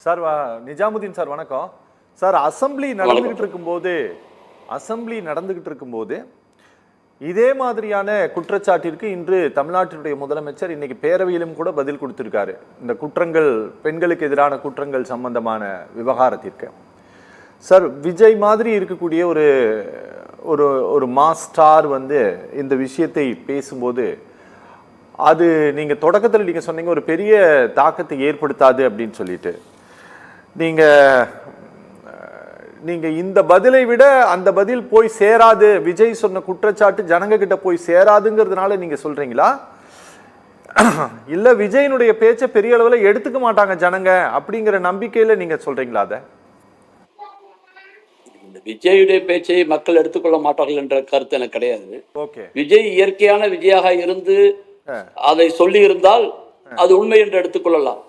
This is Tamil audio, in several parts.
சார் நிஜாமுதீன் சார் வணக்கம் சார். அசெம்பிளி நடந்துகிட்டு இருக்கும்போது இதே மாதிரியான குற்றச்சாட்டிற்கு இன்று தமிழ்நாட்டினுடைய முதலமைச்சர் இன்னைக்கு பேரவையிலும் கூட பதில் கொடுத்திருக்காரு. இந்த குற்றங்கள், பெண்களுக்கு எதிரான குற்றங்கள் சம்பந்தமான விவகாரத்திற்கு சார் விஜய் மாதிரி இருக்கக்கூடிய ஒரு ஒரு ஒரு மாஸ் ஸ்டார் இந்த விஷயத்தை பேசும்போது அது நீங்க தொடக்கத்தில் நீங்க சொன்னீங்க ஒரு பெரிய தாக்கத்தை ஏற்படுத்தாது அப்படின்னு சொல்லிட்டு, நீங்க இந்த பதிலை விட அந்த பதில் போய் சேராது, விஜய் சொன்ன குற்றச்சாட்டு ஜனங்க கிட்ட போய் சேராதுங்கிறதுனால நீங்க சொல்றீங்களா, இல்ல விஜயனுடைய பேச்சை பெரிய அளவுல எடுத்துக்க மாட்டாங்க ஜனங்க அப்படிங்கிற நம்பிக்கையில நீங்க சொல்றீங்களா? அத விஜயுடைய பேச்சை மக்கள் எடுத்துக்கொள்ள மாட்டார்கள் என்ற கருத்து எனக்கு கிடையாது. விஜய் இயற்கையான விஜயாக இருந்து அதை சொல்லி இருந்தால் அது உண்மை என்று எடுத்துக்கொள்ளலாம்.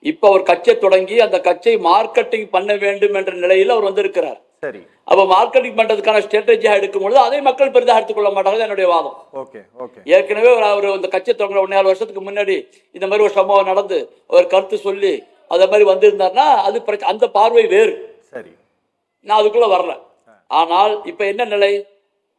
இப்ப அவர் கட்சியை தொடங்கி அந்த கட்சியை மார்க்கெட்டிங் பண்ண வேண்டும் என்ற நிலையில் அவர் வந்திருக்கிறார். அப்ப மார்க்கெட்டிங் பண்றதுக்கான ஸ்ட்ராட்டஜியா எடுக்கும் பொழுது அதை மக்கள் பெரிதாக எடுத்துக்கொள்ள மாட்டார்கள் என்னுடைய வாதம். ஏற்கனவே அவர் அந்த கட்சியை தொடங்குற 1.5 வருஷத்துக்கு முன்னாடி இந்த மாதிரி ஒரு சம்பவம் நடந்து அவர் கருத்து சொல்லி அத மாதிரி வந்திருந்தாருன்னா அது அந்த பார்வை வேறு. நான் அதுக்குள்ள வரல. ஆனால் இப்ப என்ன நிலை,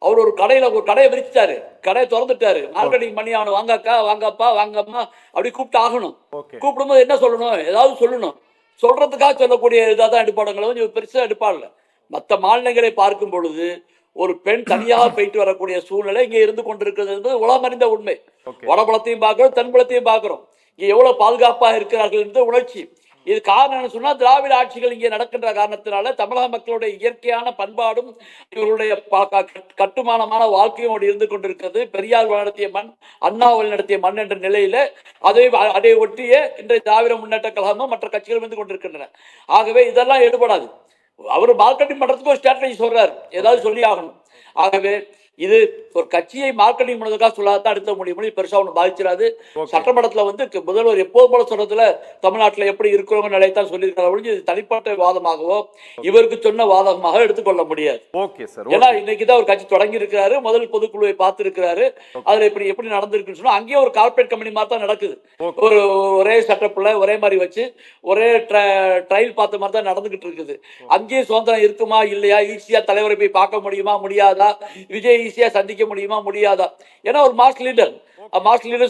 அவர் ஒரு கடையை விரிச்சிட்டாரு, கடையை திறந்துட்டாரு, மார்க்கெட்டிங் பண்ணி அவனை வாங்கக்கா, வாங்கப்பா, வாங்கம்மா அப்படி கூப்பிட்டு ஆகணும். கூப்பிடும்போது என்ன சொல்லணும், ஏதாவது சொல்லணும். சொல்றதுக்காக சொல்லக்கூடிய இதாதான் எடுப்பாடுங்களை கொஞ்சம் பெருசா எடுப்பாடல. மற்ற மாநிலங்களை பார்க்கும் பொழுது ஒரு பெண் தனியாக போயிட்டு வரக்கூடிய சூழ்நிலை இங்க இருந்து கொண்டிருக்கிறது என்பது உலகமறிந்த உண்மை. வடபுலத்தையும் பார்க்கிறோம், தென்புலத்தையும் பார்க்கிறோம். இங்க எவ்வளவு பாதுகாப்பாக இருக்கிறார்கள் என்று உணர்ச்சி. இது காரணம் என்ன சொன்னா, திராவிட ஆட்சிகள் இங்கே நடக்கின்ற காரணத்தினால தமிழக மக்களுடைய இயற்கையான பண்பாடும் இவர்களுடைய கட்டுமானமான வாழ்க்கையும் இருந்து கொண்டிருக்கிறது. பெரியார் நடத்திய மண், அண்ணாவல் நடத்திய மண் என்ற நிலையில அதை ஒட்டிய இன்றைய திராவிட முன்னேற்ற கழகமும் மற்ற கட்சிகள் வந்து கொண்டிருக்கின்றன. ஆகவே இதெல்லாம் எடுபடாது. அவர் மார்க்கெட்டிங் பண்றதுக்கு ஒரு ஸ்ட்ராட்டஜி சொல்றாரு, ஏதாவது சொல்லி ஆகணும். ஆகவே இது ஒரு கட்சியை மார்க்கெட்டிங் பண்ணதுக்காக சொல்லாதான் எடுத்த முடியும், பெருசா ஒண்ணு பாதிச்சிடாது. சட்டமன்றத்துல முதல்வர் எப்போது போல சொல்றதுல தமிழ்நாட்டில் எப்படி இருக்கிறவங்க நிலையத்தான் சொல்லியிருக்காரு. இது தனிப்பட்ட வாதமாகவோ இவருக்கு சொன்ன வாதமாக எடுத்துக்கொள்ள முடியாது. ஏன்னா இன்னைக்குதான் ஒரு கட்சி தொடங்கி இருக்கிறாரு, முதல் பொதுக்குழுவை பார்த்து இருக்கிறாரு. அதுல எப்படி நடந்திருக்குன்னு சொன்னா அங்கேயே ஒரு கார்பரேட் கம்பெனி மாதிரி தான் நடக்குது. ஒரு ஒரே செட்டப்ல ஒரே மாதிரி வச்சு ஒரே ட்ரையல் பார்த்த மாதிரி தான் நடந்துகிட்டு இருக்குது. அங்கேயே சுதந்திரம் இருக்குமா இல்லையா, ஈஸியா தலைவரை போய் பார்க்க முடியுமா முடியாதா, விஜய் ஈஸியா சந்திக்க முடியுமா முடியாதா. ஏன்னா ஒரு மாஸ் லீடர்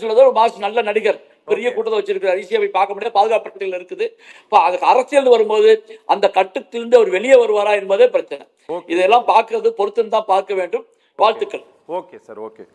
சொல்றது, ஒரு மாஸ் நல்ல நடிகர், பெரிய கூட்டத்தை வச்சிருக்கிறார், ஈஸியா போய் பார்க்க முடியாது, பாதுகாப்பு இருக்குது. அதுக்கு அரசியல் வரும்போது அந்த கட்டத்திலிருந்து அவர் வெளியே வருவாரா என்பதே பிரச்சனை. இதெல்லாம் பார்க்கறது பொறுத்து தான் பார்க்க வேண்டும். வாழ்த்துக்கள். Okay sir. ஓகே.